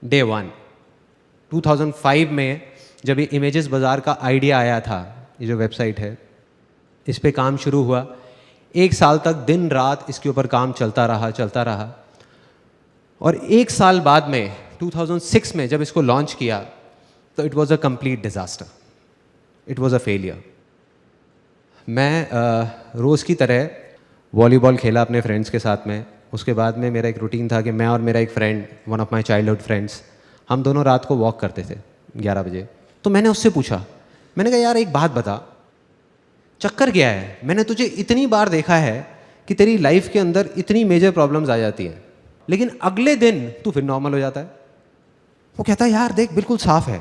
Day one 2005 में जब ये इमेजेस बाज़ार का आइडिया आया था, ये जो वेबसाइट है, इस पे काम शुरू हुआ। 1 साल तक दिन रात इसके ऊपर काम चलता रहा। और 1 साल बाद में 2006 में जब इसको लॉन्च किया तो it was a complete disaster, it was a failure. मैं रोज़ की तरह वॉलीबॉल खेला अपने फ्रेंड्स के साथ में। उसके बाद में मेरा एक रूटीन था कि मैं और मेरा एक friend, one of my childhood friends, हम दोनों रात को वॉक करते थे 11 बजे। तो मैंने उससे पूछा, मैंने कहा यार एक बात बता, चक्कर क्या है? मैंने तुझे इतनी बार देखा है कि तेरी लाइफ के अंदर इतनी मेजर प्रॉब्लम्स आ जाती हैं, लेकिन अगले दिन तू फिर नॉर्मल हो जाता है। वो कहता है यार देख बिल्कुल साफ है,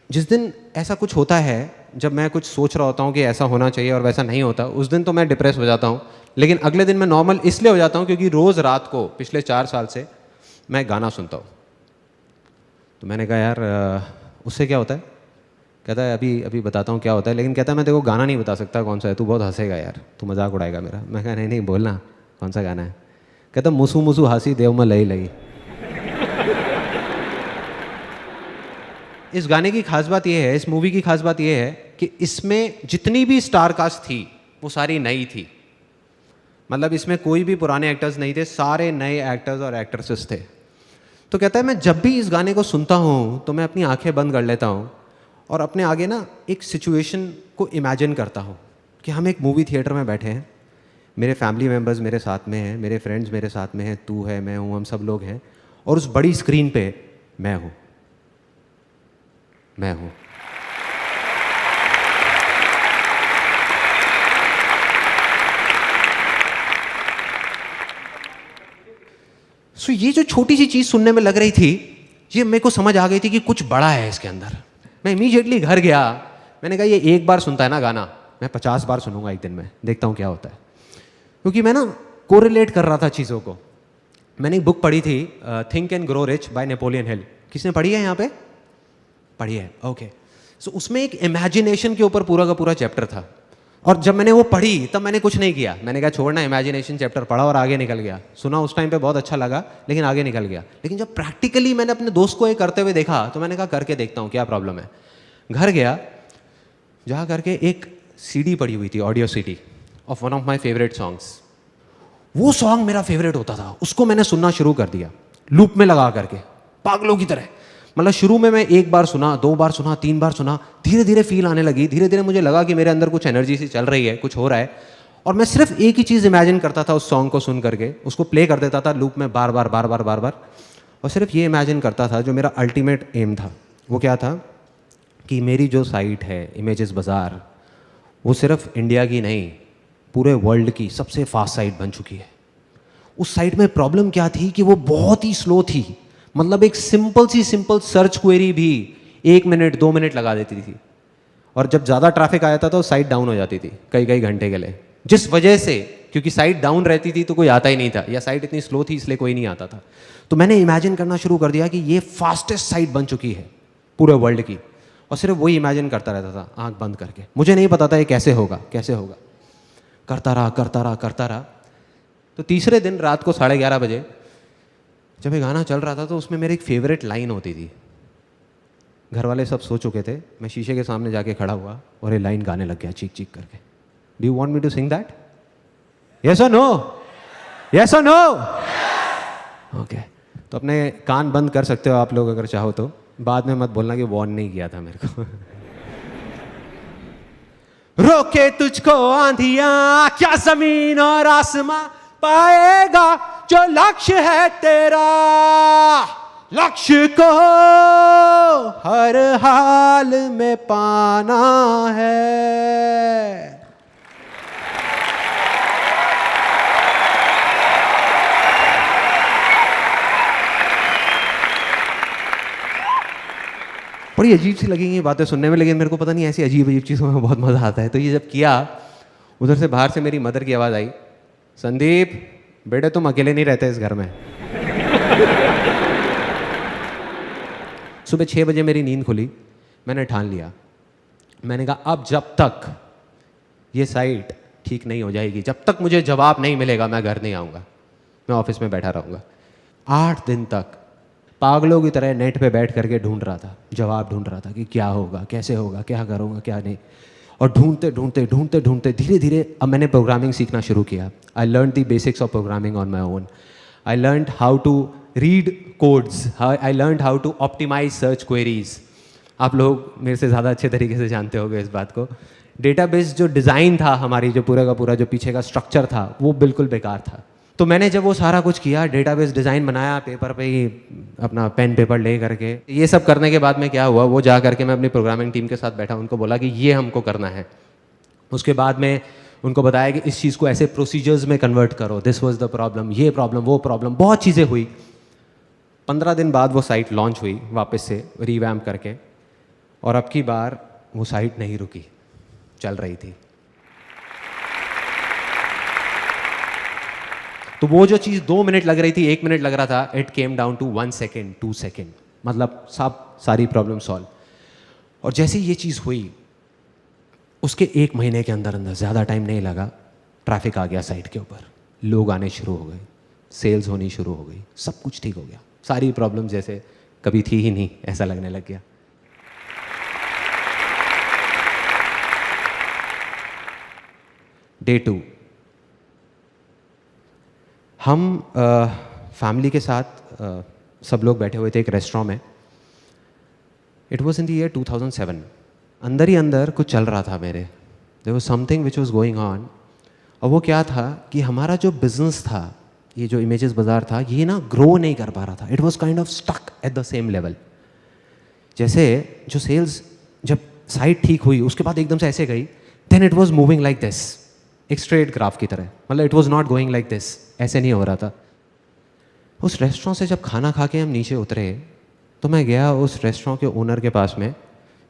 जिस दिन ऐसा कुछ होता है, जब मैं कुछ सोच रहा होता हूँ कि ऐसा होना चाहिए और वैसा नहीं होता, उस दिन तो मैं डिप्रेस हो जाता हूँ, लेकिन अगले दिन मैं नॉर्मल इसलिए हो जाता हूँ क्योंकि रोज़ रात को पिछले 4 साल से मैं गाना सुनता हूँ। तो मैंने कहा यार उससे क्या होता है? कहता है अभी बताता हूँ क्या होता है, लेकिन कहता है मैं तेरे को गाना नहीं बता सकता कौन सा है, तू बहुत हंसेगा यार, तू मजाक उड़ाएगा मेरा। मैं कहा नहीं बोलना कौन सा गाना है। कहता मुसू मुसू हासी देव में लई लई। इस गाने की खास बात यह है, इस मूवी की खास बात यह है कि इसमें जितनी भी स्टार कास्ट थी वो सारी नई थी। मतलब इसमें कोई भी पुराने एक्टर्स नहीं थे, सारे नए एक्टर्स और एक्ट्रेसेस थे। तो कहता है मैं जब भी इस गाने को सुनता हूँ तो मैं अपनी आंखें बंद कर लेता हूँ और अपने आगे ना एक सिचुएशन को इमेजिन करता हूँ कि हम एक मूवी थिएटर में बैठे हैं, मेरे फैमिली मेम्बर्स मेरे साथ में हैं, मेरे फ्रेंड्स मेरे साथ में हैं, तू है, मैं हूँ, हम सब लोग हैं, और उस बड़ी स्क्रीन पे मैं हूँ। सो ये जो छोटी सी चीज़ सुनने में लग रही थी, ये मेरे को समझ आ गई थी कि कुछ बड़ा है इसके अंदर। मैं इमीडिएटली घर गया, मैंने कहा ये एक बार सुनता है ना गाना, मैं 50 बार सुनूंगा एक दिन में, देखता हूँ क्या होता है। क्योंकि मैं ना कोरिलेट कर रहा था चीज़ों को। मैंने एक बुक पढ़ी थी, think and grow rich by Napoleon Hill. किसने पढ़ी है यहाँ पे? पढ़ी है, ओके। सो उसमें एक इमेजिनेशन के ऊपर पूरा का पूरा चैप्टर था, और जब मैंने वो पढ़ी तब मैंने कुछ नहीं किया। मैंने कहा छोड़ना, इमेजिनेशन चैप्टर पढ़ा और आगे निकल गया। सुना उस टाइम पे बहुत अच्छा लगा, लेकिन आगे निकल गया। लेकिन जब प्रैक्टिकली मैंने अपने दोस्त को ये करते हुए देखा तो मैंने कहा करके देखता हूँ क्या प्रॉब्लम है। घर गया, जा करके एक सीडी पड़ी हुई थी, audio CD of one of my favourite songs. वो सॉन्ग मेरा फेवरेट होता था, उसको मैंने सुनना शुरू कर दिया लूप में लगा करके, पागलों की तरह। मतलब शुरू में मैं 1 बार सुना, 2 बार सुना, 3 बार सुना, धीरे धीरे फील आने लगी। धीरे धीरे मुझे लगा कि मेरे अंदर कुछ एनर्जी सी चल रही है, कुछ हो रहा है। और मैं सिर्फ एक ही चीज़ इमेजिन करता था उस सॉन्ग को सुन करके, उसको प्ले कर देता था लूप में बार बार, और सिर्फ ये इमेजिन करता था जो मेरा अल्टीमेट एम था। वो क्या था कि मेरी जो साइट है इमेजेस बाज़ार, वो सिर्फ इंडिया की नहीं, पूरे वर्ल्ड की सबसे फास्ट साइट बन चुकी है। उस साइट में प्रॉब्लम क्या थी कि वो बहुत ही स्लो थी। मतलब एक सिंपल सर्च क्वेरी भी 1 मिनट 2 मिनट लगा देती थी, और जब ज़्यादा ट्रैफिक आया था तो साइट डाउन हो जाती थी कई घंटे के लिए। जिस वजह से, क्योंकि साइट डाउन रहती थी तो कोई आता ही नहीं था, या साइट इतनी स्लो थी इसलिए कोई नहीं आता था। तो मैंने इमेजिन करना शुरू कर दिया कि ये फास्टेस्ट साइट बन चुकी है पूरे वर्ल्ड की, और सिर्फ वही इमेजिन करता रहता था आंख बंद करके। मुझे नहीं पता था ये कैसे होगा। करता रहा। तो तीसरे दिन रात को 11:30 बजे जब ये गाना चल रहा था तो उसमें मेरी एक फेवरेट लाइन होती थी। घर वाले सब सो चुके थे, मैं शीशे के सामने जाके खड़ा हुआ और ये लाइन गाने लग गया चीख करके। Do you want me to sing that? Yes और नो? यस और नो? ओके। तो अपने कान बंद कर सकते हो आप लोग अगर चाहो तो, बाद में मत बोलना कि वार्न नहीं किया था मेरे को। रोके तुझको आंधियां क्या जमीन और आसमां, पाएगा जो लक्ष्य है तेरा। लक्ष्य को हर हाल में पाना है। बड़ी अजीब सी लगेंगी ये बातें सुनने में, लेकिन मेरे को पता नहीं ऐसी अजीब चीज़ों में बहुत मज़ा आता है। तो ये जब किया, उधर से बाहर से मेरी मदर की आवाज़ आई, संदीप बेटे तुम अकेले नहीं रहते इस घर में। सुबह 6 बजे मेरी नींद खुली। मैंने ठान लिया, मैंने कहा अब जब तक ये साइट ठीक नहीं हो जाएगी, जब तक मुझे जवाब नहीं मिलेगा, मैं घर नहीं आऊँगा, मैं ऑफिस में बैठा रहूँगा। 8 दिन तक पागलों की तरह नेट पे बैठ करके ढूंढ रहा था, जवाब ढूंढ रहा था कि क्या होगा, कैसे होगा, क्या करूँगा, क्या नहीं। और ढूंढते ढूंढते ढूंढते ढूंढते धीरे धीरे अब मैंने प्रोग्रामिंग सीखना शुरू किया। I learn the basics of programming on my own. I learn how to read codes, I learn how to optimise search queries. आप लोग मेरे से ज़्यादा अच्छे तरीके से जानते होंगे इस बात को। डेटाबेस जो डिज़ाइन था हमारी, जो पूरा का पूरा जो पीछे का स्ट्रक्चर था, वो बिल्कुल बेकार था। तो मैंने जब वो सारा कुछ किया, डेटाबेस डिज़ाइन बनाया पेपर पे ही, अपना पेन पेपर ले करके, ये सब करने के बाद में क्या हुआ, वो जा करके मैं अपनी प्रोग्रामिंग टीम के साथ बैठा, उनको बोला कि ये हमको करना है। उसके बाद में उनको बताया कि इस चीज़ को ऐसे प्रोसीजर्स में कन्वर्ट करो, दिस वाज द प्रॉब्लम, ये प्रॉब्लम, वो प्रॉब्लम, बहुत चीज़ें हुई। 15 दिन बाद वो साइट लॉन्च हुई वापस से रीवैम्प करके, और अब की बार वो साइट नहीं रुकी, चल रही थी। तो वो जो चीज़ 2 मिनट लग रही थी, 1 मिनट लग रहा था, it came down to 1 second, 2 second, मतलब सारी प्रॉब्लम सॉल्व। और जैसे ये चीज़ हुई, उसके 1 महीने के अंदर अंदर, ज़्यादा टाइम नहीं लगा, ट्रैफिक आ गया साइट के ऊपर, लोग आने शुरू हो गए, सेल्स होनी शुरू हो गई, सब कुछ ठीक हो गया, सारी प्रॉब्लम जैसे कभी थी ही नहीं ऐसा लगने लग गया। डे 2, हम फैमिली के साथ सब लोग बैठे हुए थे एक रेस्टोरेंट में। It was in the year 2007। अंदर ही अंदर कुछ चल रहा था मेरे, there was something which was going on. और वो क्या था कि हमारा जो बिजनेस था, ये जो इमेजेस बाजार था, ये ना ग्रो नहीं कर पा रहा था। It was kind of stuck at the same level. जैसे जो सेल्स जब साइट ठीक हुई उसके बाद एकदम से ऐसे गई, then it was moving like this, एक स्ट्रेट ग्राफ की तरह, मतलब it was not going like this, ऐसे नहीं हो रहा था। उस रेस्टोरेंट से जब खाना खा के हम नीचे उतरे, तो मैं गया उस रेस्टोरेंट के ओनर के पास में,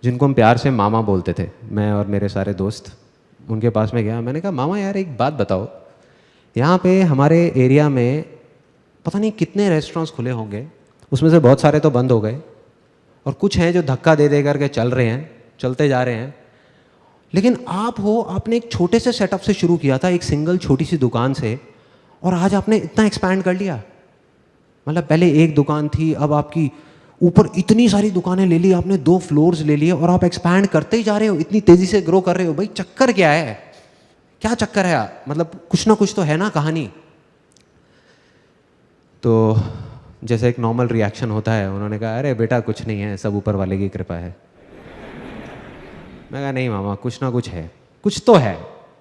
जिनको हम प्यार से मामा बोलते थे, मैं और मेरे सारे दोस्त। उनके पास में गया, मैंने कहा मामा यार एक बात बताओ, यहाँ पे हमारे एरिया में पता नहीं कितने रेस्टोरेंट्स खुले होंगे, उसमें से बहुत सारे तो बंद हो गए और कुछ हैं जो धक्का दे दे करके चल रहे हैं, चलते जा रहे हैं। लेकिन आप हो, आपने एक छोटे से सेटअप से शुरू किया था, एक सिंगल छोटी सी दुकान से, और आज आपने इतना एक्सपैंड कर लिया। मतलब पहले एक दुकान थी, अब आपकी ऊपर इतनी सारी दुकानें ले ली आपने, 2 फ्लोर्स ले लिए, और आप एक्सपैंड करते ही जा रहे हो, इतनी तेजी से ग्रो कर रहे हो। भाई चक्कर क्या है, क्या चक्कर है? मतलब कुछ ना कुछ तो है ना कहानी। तो जैसे एक नॉर्मल रिएक्शन होता है, उन्होंने कहा अरे बेटा कुछ नहीं है, सब ऊपर वाले की कृपा है। मैं कहा नहीं मामा, कुछ ना कुछ है, कुछ तो है।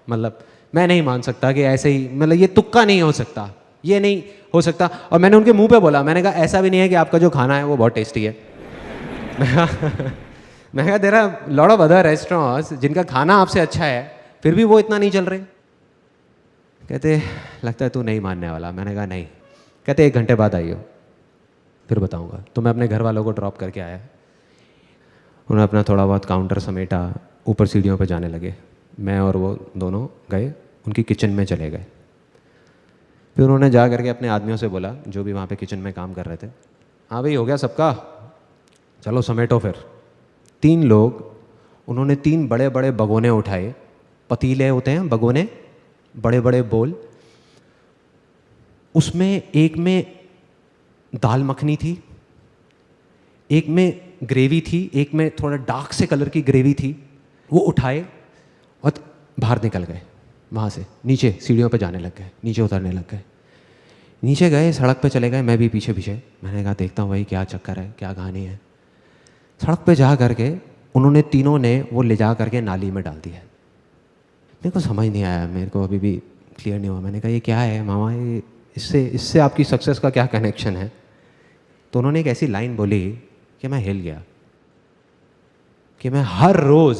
मतलब मैं नहीं मान सकता कि ऐसे ही, मतलब ये तुक्का नहीं हो सकता, ये नहीं हो सकता। और मैंने उनके मुंह पे बोला, मैंने कहा ऐसा भी नहीं है कि आपका जो खाना है वो बहुत टेस्टी है। मैं कहा there are lot of other restaurants जिनका खाना आपसे अच्छा है, फिर भी वो इतना नहीं चल रहे। कहते लगता है तू नहीं मानने वाला। मैंने कहा नहीं। कहते 1 घंटे बाद आइयो, फिर बताऊंगा। तो मैं अपने घर वालों को ड्रॉप करके आया, उन्होंने अपना थोड़ा बहुत काउंटर समेटा, ऊपर सीढ़ियों पर जाने लगे। मैं और वो दोनों गए उनकी किचन में चले गए। फिर उन्होंने जा करके अपने आदमियों से बोला, जो भी वहाँ पे किचन में काम कर रहे थे, हाँ भाई हो गया सबका, चलो समेटो फिर। 3 लोग, उन्होंने 3 बड़े बड़े भगोने उठाए, पतीले होते हैं भगोने, बड़े बड़े बोल, उसमें एक में दाल मखनी थी, एक में ग्रेवी थी, एक में थोड़ा डार्क से कलर की ग्रेवी थी। वो उठाए और बाहर निकल गए, वहाँ से नीचे सीढ़ियों पे जाने लग गए, नीचे उतरने लग गए। नीचे गए, सड़क पे चले गए, मैं भी पीछे पीछे। मैंने कहा देखता हूँ भाई क्या चक्कर है, क्या कहानी है। सड़क पे जा करके उन्होंने तीनों ने वो ले जा करके नाली में डाल दिया। मेरे को समझ नहीं आया, मेरे को अभी भी क्लियर नहीं हुआ। मैंने कहा ये क्या है मामा, ये इससे आपकी सक्सेस का क्या कनेक्शन है? तो उन्होंने एक ऐसी लाइन बोली कि मैं हिल गया, कि मैं हर रोज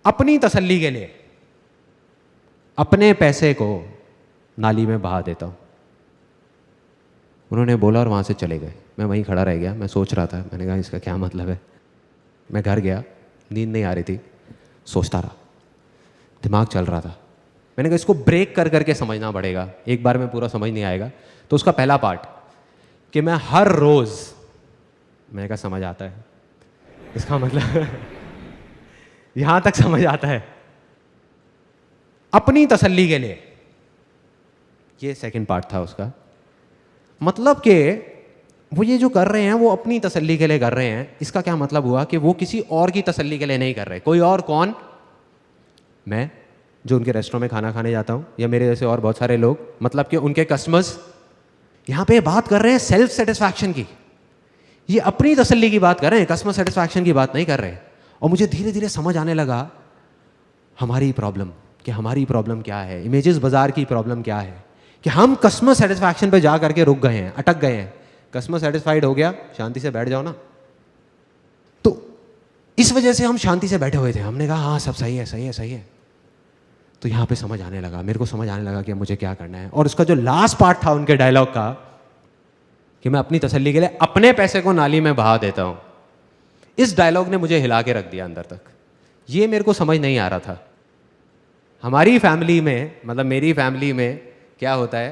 अपनी तसल्ली के लिए अपने पैसे को नाली में बहा देता हूं। उन्होंने बोला और वहां से चले गए। मैं वहीं खड़ा रह गया, मैं सोच रहा था, मैंने कहा इसका क्या मतलब है। मैं घर गया, नींद नहीं आ रही थी, सोचता रहा, दिमाग चल रहा था। मैंने कहा इसको ब्रेक कर करके समझना पड़ेगा, एक बार में पूरा समझ नहीं आएगा। तो उसका पहला पार्ट कि मैं हर रोज, मैंने कहा समझ आता है, इसका मतलब यहां तक समझ आता है, अपनी तसल्ली के लिए, ये सेकंड पार्ट था उसका। मतलब कि वो ये जो कर रहे हैं वो अपनी तसल्ली के लिए कर रहे हैं। इसका क्या मतलब हुआ कि वो किसी और की तसल्ली के लिए नहीं कर रहे। कोई और कौन? मैं, जो उनके रेस्टोरेंट में खाना खाने जाता हूँ, या मेरे जैसे और बहुत सारे लोग, मतलब कि उनके कस्टमर्स। यहाँ पे बात कर रहे हैं सेल्फ सेटिस्फैक्शन की, ये अपनी तसल्ली की बात कर रहे हैं, कस्टमर सेटिस्फैक्शन की बात नहीं कर रहे। और मुझे धीरे धीरे समझ आने लगा हमारी प्रॉब्लम, कि हमारी प्रॉब्लम क्या है, इमेजेस बाजार की प्रॉब्लम क्या है, कि हम कस्टमर सेटिस्फैक्शन पे जा करके रुक गए हैं, अटक गए हैं। कस्टमर सेटिस्फाइड हो गया, शांति से बैठ जाओ ना। तो इस वजह से हम शांति से बैठे हुए थे, हमने कहा हाँ सब सही है सही है सही है। तो यहाँ पे समझ आने लगा, मेरे को समझ आने लगा कि मुझे क्या करना है। और उसका जो लास्ट पार्ट था उनके डायलॉग का, कि मैं अपनी तसल्ली के लिए अपने पैसे को नाली में बहा देता हूँ, इस डायलॉग ने मुझे हिला के रख दिया अंदर तक। ये मेरे को समझ नहीं आ रहा था। हमारी फैमिली में, मतलब मेरी फैमिली में क्या होता है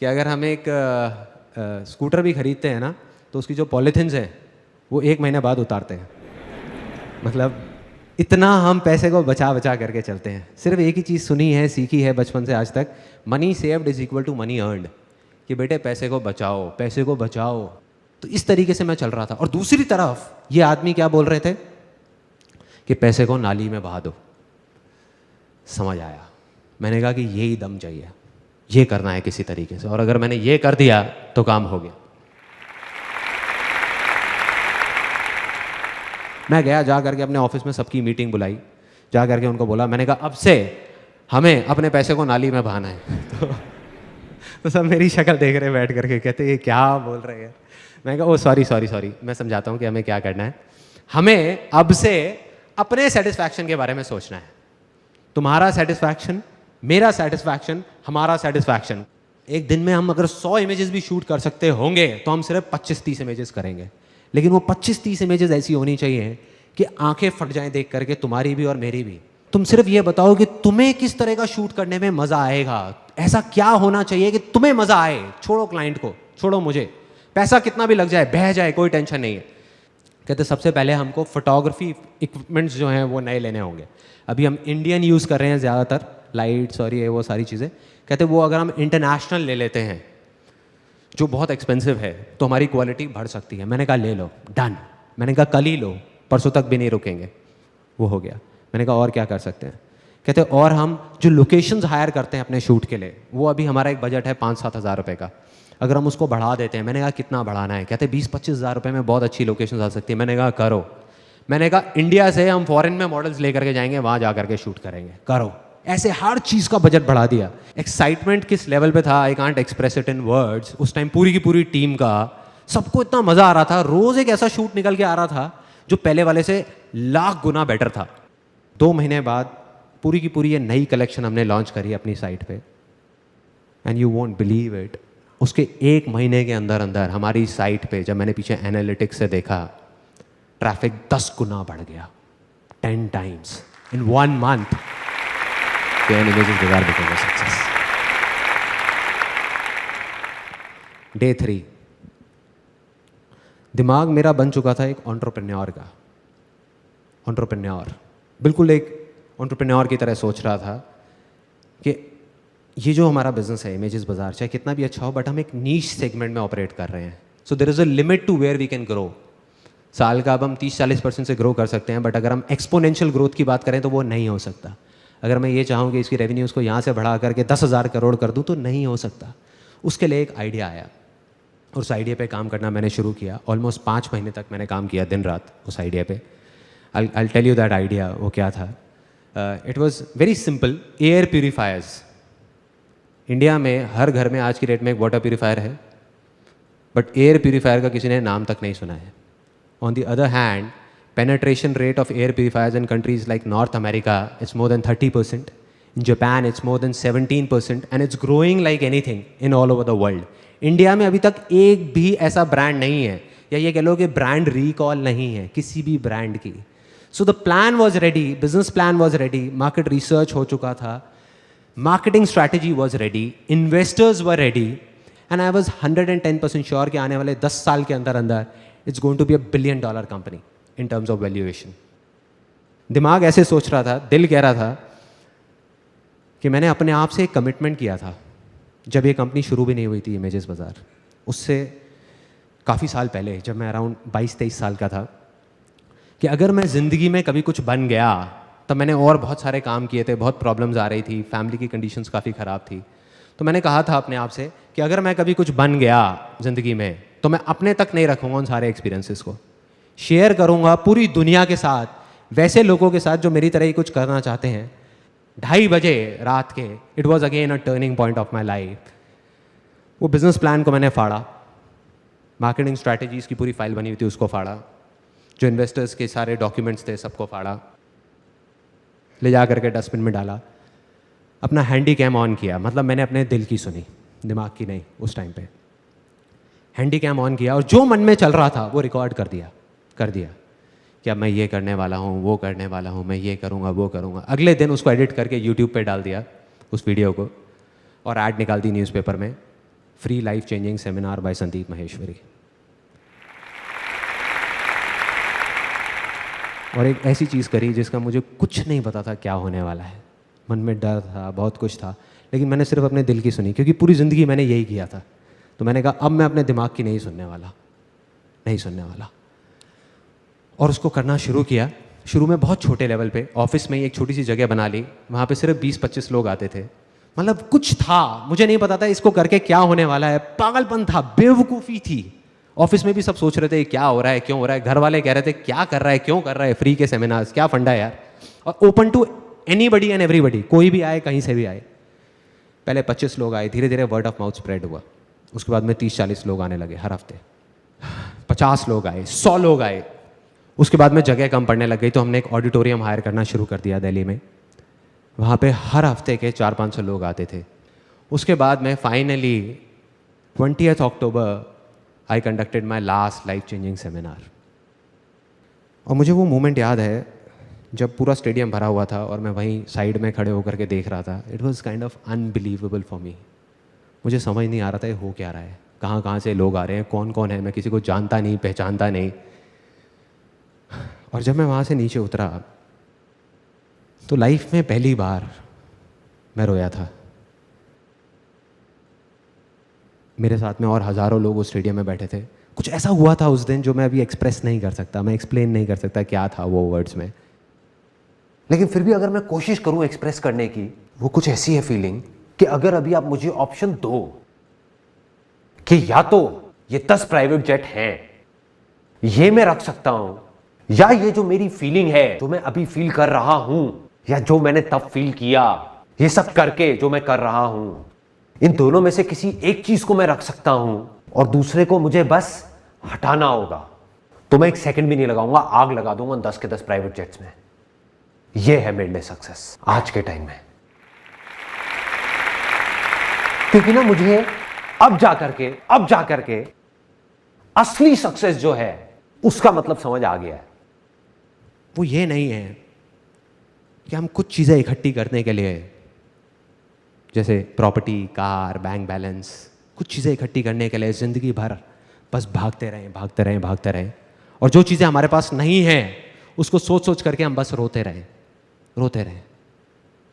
कि अगर हम एक स्कूटर भी खरीदते हैं ना, तो उसकी जो पॉलीथिन्स हैं वो 1 महीने बाद उतारते हैं। मतलब इतना हम पैसे को बचा बचा करके चलते हैं। सिर्फ एक ही चीज़ सुनी है, सीखी है बचपन से आज तक, money saved is equal to money earned, कि बेटे पैसे को बचाओ, पैसे को बचाओ। तो इस तरीके से मैं चल रहा था। और दूसरी तरफ ये आदमी क्या बोल रहे थे कि पैसे को नाली में बहा दो। समझ आया, मैंने कहा कि यही दम चाहिए, ये करना है किसी तरीके से, और अगर मैंने ये कर दिया तो काम हो गया। मैं गया, जा करके अपने ऑफिस में सबकी मीटिंग बुलाई, जा करके उनको बोला, मैंने कहा अब से हमें अपने पैसे को नाली में बहाना है। तो सब मेरी शक्ल देख रहे बैठ करके, कहते ये क्या बोल रहे हैं। मैं कहा ओ सॉरी सॉरी सॉरी, मैं समझाता हूँ कि हमें क्या करना है। हमें अब से अपने सेटिस्फैक्शन के बारे में सोचना है। तुम्हारा सेटिस्फैक्शन, मेरा सेटिस्फैक्शन, हमारा सेटिस्फैक्शन। एक दिन में हम अगर 100 इमेजेस भी शूट कर सकते होंगे तो हम सिर्फ 25-30 इमेजेस करेंगे। लेकिन वो 25-30 इमेजेस ऐसी होनी चाहिए कि आंखें फट जाएं देख करके, तुम्हारी भी और मेरी भी। तुम सिर्फ ये बताओ कि तुम्हें किस तरह का शूट करने में मजा आएगा, ऐसा क्या होना चाहिए कि तुम्हें मजा आए। छोड़ो क्लाइंट को, छोड़ो मुझे, पैसा कितना भी लग जाए, बह जाए, कोई टेंशन नहीं है। कहते सबसे पहले हमको फोटोग्राफी इक्विपमेंट्स जो हैं वो नए लेने होंगे। अभी हम इंडियन यूज़ कर रहे हैं ज़्यादातर, लाइट्स और ये वो सारी चीज़ें। कहते वो अगर हम इंटरनेशनल ले लेते हैं जो बहुत एक्सपेंसिव है तो हमारी क्वालिटी बढ़ सकती है। मैंने कहा ले लो, डन। मैंने कहा कल ही लो, परसों तक भी नहीं रुकेंगे। वो हो गया। मैंने कहा और क्या कर सकते हैं। कहते और हम जो लोकेशंस हायर करते हैं अपने शूट के लिए, वो अभी हमारा एक बजट है 5-7 हज़ार रुपये का, अगर हम उसको बढ़ा देते हैं। मैंने कहा कितना बढ़ाना है। कहते 20-25 हज़ार रुपये में बहुत अच्छी लोकेशन आ सकती है। मैंने कहा करो। मैंने कहा इंडिया से हम फॉरेन में मॉडल्स लेकर के जाएंगे, वहाँ जा करके शूट करेंगे, करो। ऐसे हर चीज़ का बजट बढ़ा दिया। एक्साइटमेंट किस लेवल पे था, I can't express it in words. उस टाइम पूरी की पूरी टीम का, सबको इतना मज़ा आ रहा था। रोज़ एक ऐसा शूट निकल के आ रहा था जो पहले वाले से लाख गुना बेटर था। 2 महीने बाद पूरी की पूरी ये नई कलेक्शन हमने लॉन्च करी अपनी साइट पे, and you won't believe it, उसके 1 महीने के अंदर अंदर हमारी साइट पे, जब मैंने पीछे एनालिटिक्स से देखा, ट्रैफिक 10 गुना बढ़ गया, 10 टाइम्स इन 1 मंथ। इमेजेस बाजार बिकेम अ सक्सेस। डे 3, दिमाग मेरा बन चुका था एक एंटरप्रेन्योर का। एंटरप्रेन्योर, बिल्कुल एक एंटरप्रेन्योर की तरह सोच रहा था कि ये जो हमारा बिजनेस है इमेजेस बाजार, चाहे कितना भी अच्छा हो, बट हम एक नीश सेगमेंट में ऑपरेट कर रहे हैं। So there is a limit to where we can grow. साल का अब हम 30-40% से ग्रो कर सकते हैं, बट अगर हम एक्सपोनेंशियल ग्रोथ की बात करें तो वो नहीं हो सकता। अगर मैं ये चाहूँ कि इसकी रेवेन्यूज़ को यहाँ से बढ़ा करके 10,000 करोड़ कर दूँ तो नहीं हो सकता। उसके लिए एक आइडिया आया, उस आइडिया पे काम करना मैंने शुरू किया। ऑलमोस्ट 5 महीने तक मैंने काम किया दिन रात उस आइडिया पे। I'll tell you that idea, वो क्या था। It was very simple. Air purifiers, India में हर घर में आज की डेट में एक वाटर प्यूरीफायर है, बट एयर प्यूरीफायर का किसी ने नाम तक नहीं सुना है। On the other hand, penetration rate of air purifiers in countries like North America is more than 30%. In Japan, it's more than 17%, and it's growing like anything in all over the world. India में अभी तक एक भी ऐसा brand नहीं है, या ये कह लो कि ब्रांड रिकॉल नहीं है किसी भी ब्रांड की। So the plan was ready, business plan was ready, market research हो चुका था, marketing strategy was ready, investors were ready, and I was 110% sure कि आने वाले 10 साल के अंदर अंदर it's going to be $1 billion company in terms of valuation. दिमाग ऐसे सोच रहा था, दिल कह रहा था कि मैंने अपने आप से एक कमिटमेंट किया था जब ये कंपनी शुरू भी नहीं हुई थी इमेजेस बाजार, उससे काफ़ी साल पहले, जब मैं अराउंड 22-23 साल का था, कि अगर मैं ज़िंदगी में कभी कुछ बन गया, तब मैंने और बहुत सारे काम किए थे, बहुत प्रॉब्लम्स आ रही थी, फैमिली की कंडीशंस काफ़ी ख़राब थी। तो मैंने कहा था अपने आप से कि अगर मैं कभी कुछ बन गया ज़िंदगी में, तो मैं अपने तक नहीं रखूँगा उन सारे एक्सपीरियंसेस को, शेयर करूँगा पूरी दुनिया के साथ, वैसे लोगों के साथ जो मेरी तरह ही कुछ करना चाहते हैं। 2:30 बजे रात के, it was again a turning point of my life. वो बिज़नेस प्लान को मैंने फाड़ा, मार्केटिंग स्ट्रैटेजीज़ की पूरी फाइल बनी हुई थी उसको फाड़ा, जो इन्वेस्टर्स के सारे डॉक्यूमेंट्स थे सबको फाड़ा, ले जा करके डस्टबिन में डाला, अपना हैंडी कैम ऑन किया, मतलब मैंने अपने दिल की सुनी, दिमाग की नहीं। उस टाइम पे हैंडी कैम ऑन किया और जो मन में चल रहा था वो रिकॉर्ड कर दिया कि अब मैं ये करने वाला हूँ, वो करने वाला हूँ, मैं ये करूँगा, वो करूँगा। अगले दिन उसको एडिट करके यूट्यूब पे डाल दिया उस वीडियो को, और ऐड निकाल दी न्यूज़पेपर में, free life changing seminar by Sandeep Maheshwari. और एक ऐसी चीज़ करी जिसका मुझे कुछ नहीं पता था क्या होने वाला है, मन में डर था, बहुत कुछ था, लेकिन मैंने सिर्फ अपने दिल की सुनी, क्योंकि पूरी ज़िंदगी मैंने यही किया था। तो मैंने कहा अब मैं अपने दिमाग की नहीं सुनने वाला। और उसको करना शुरू किया। शुरू में बहुत छोटे लेवल पे, ऑफिस में ही एक छोटी सी जगह बना ली, वहाँ पे सिर्फ 20-25 लोग आते थे। मतलब कुछ था, मुझे नहीं पता था इसको करके क्या होने वाला है, पागलपन था, बेवकूफ़ी थी। ऑफिस में भी सब सोच रहे थे क्या हो रहा है, क्यों हो रहा है, घर वाले कह रहे थे क्या कर रहा है, क्यों कर रहा है, फ्री के सेमिनार्स, क्या फंडा है यार, और open to anybody and everybody, कोई भी आए, कहीं से भी आए। पहले 25 लोग आए, धीरे धीरे वर्ड ऑफ माउथ स्प्रेड हुआ। उसके बाद में 30-40 लोग आने लगे हर हफ्ते, 50 लोग आए, 100 लोग आए। उसके बाद में जगह कम पड़ने लग गई, तो हमने एक ऑडिटोरियम हायर करना शुरू कर दिया दिल्ली में। वहाँ पे हर हफ्ते के 400-500 लोग आते थे। उसके बाद में finally 20th October I conducted my last life changing seminar. और मुझे वो मोमेंट याद है जब पूरा स्टेडियम भरा हुआ था और मैं वहीं साइड में खड़े होकर के देख रहा था। It was kind of unbelievable for me. मुझे समझ नहीं आ रहा था ये हो क्या रहा है, कहाँ कहाँ से लोग आ रहे हैं, कौन कौन है, मैं किसी को जानता नहीं, पहचानता नहीं। और जब मैं वहाँ से नीचे उतरा तो लाइफ में पहली बार मैं रोया था। मेरे साथ में और हज़ारों लोग उस स्टेडियम में बैठे थे। कुछ ऐसा हुआ था उस दिन जो मैं अभी एक्सप्रेस नहीं कर सकता, मैं एक्सप्लेन नहीं कर सकता क्या था वो वर्ड्स में। लेकिन फिर भी अगर मैं कोशिश करूं एक्सप्रेस करने की, वो कुछ ऐसी है फीलिंग कि अगर अभी आप मुझे ऑप्शन दो कि या तो ये 10 प्राइवेट जेट हैं, ये मैं रख सकता हूं, या ये जो मेरी फीलिंग है, जो मैं अभी फील कर रहा हूं, या जो मैंने तब फील किया, ये सब करके जो मैं कर रहा हूं, इन दोनों में से किसी एक चीज को मैं रख सकता हूं और दूसरे को मुझे बस हटाना होगा, तो मैं एक सेकंड भी नहीं लगाऊंगा, आग लगा दूंगा 10 के 10 प्राइवेट जेट्स में। ये है मेरे लिए सक्सेस आज के टाइम में। क्योंकि ना मुझे अब जाकर के असली सक्सेस जो है उसका मतलब समझ आ गया है। वो ये नहीं है कि हम कुछ चीजें इकट्ठी करने के लिए, जैसे प्रॉपर्टी, कार, बैंक बैलेंस, कुछ चीज़ें इकट्ठी करने के लिए ज़िंदगी भर बस भागते रहें, और जो चीज़ें हमारे पास नहीं हैं उसको सोच सोच करके हम बस रोते रहें।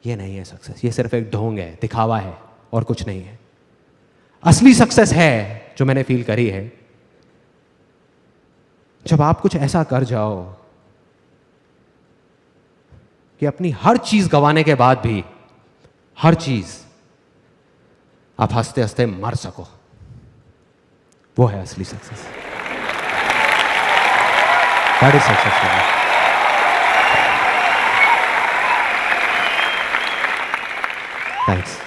ये नहीं है सक्सेस, ये सिर्फ एक ढोंग है, दिखावा है और कुछ नहीं है। असली सक्सेस है जो मैंने फील करी है, जब आप कुछ ऐसा कर जाओ कि अपनी हर चीज़ गंवाने के बाद भी हर चीज़ आप हंसते हंसते मर सको, वो है असली success. That is success for me. Thanks.